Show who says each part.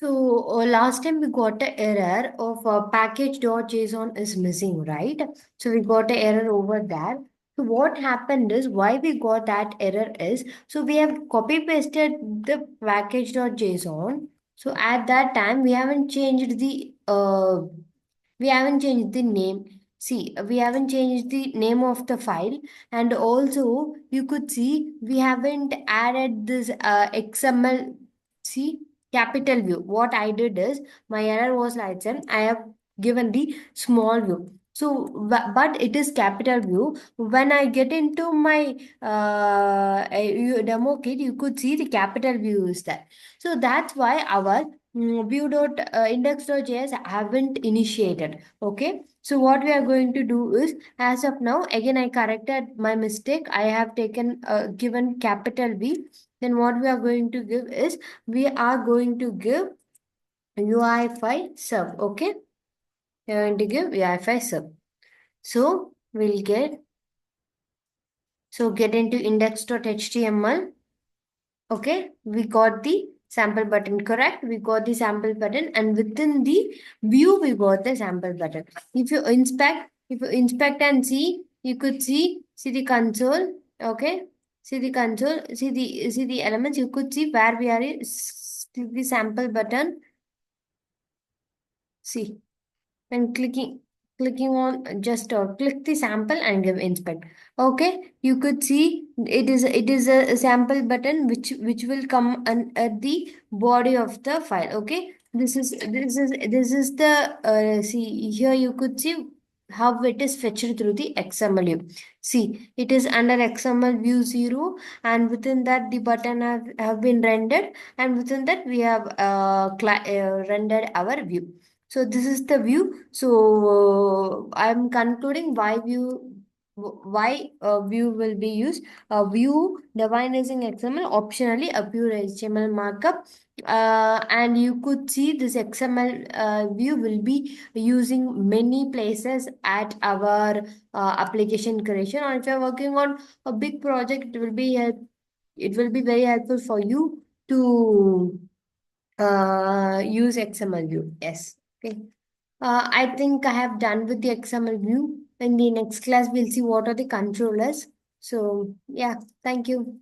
Speaker 1: So last time we got an error of package.json is missing, right? So we got an error over there. So what happened is why we got that error is so we have copy pasted the package.json. So at that time we haven't changed the name. See, we haven't changed the name of the file, and also you could see we haven't added this XML. See, capital view. What I did is my error was like that. I have given the small view. So, but it is capital view. When I get into my demo kit, you could see the capital view is there. So that's why our index.js haven't initiated. Okay, so what we are going to do is, as of now, again I corrected my mistake. I have taken given capital V. Then what we are going to give is we are going to give UI5 sub. Okay, we are going to give UI5 sub. So we'll get into index.html. Okay, we got the sample button, correct? We got the sample button, and within the view, we got the sample button. If you inspect and see, you could see the console. Okay, see the console, see the elements. You could see where we are. Click the sample button. See, and clicking on just click the sample and give inspect. Okay, you could see it is a sample button which will come at the body of the file. Okay, this is the see here you could see how it is fetched through the XML view. See, it is under XML view 0, and within that the button have been rendered, and within that we have rendered our view. So this is the view. So I'm concluding why view will be used. A view defined using XML, optionally a pure HTML markup. And you could see this XML view will be using many places at our application creation. Or if you're working on a big project, it will be very helpful for you to use XML view. Yes. Okay. I think I have done with the XML view. In the next class, we'll see what are the controllers. So, yeah, thank you.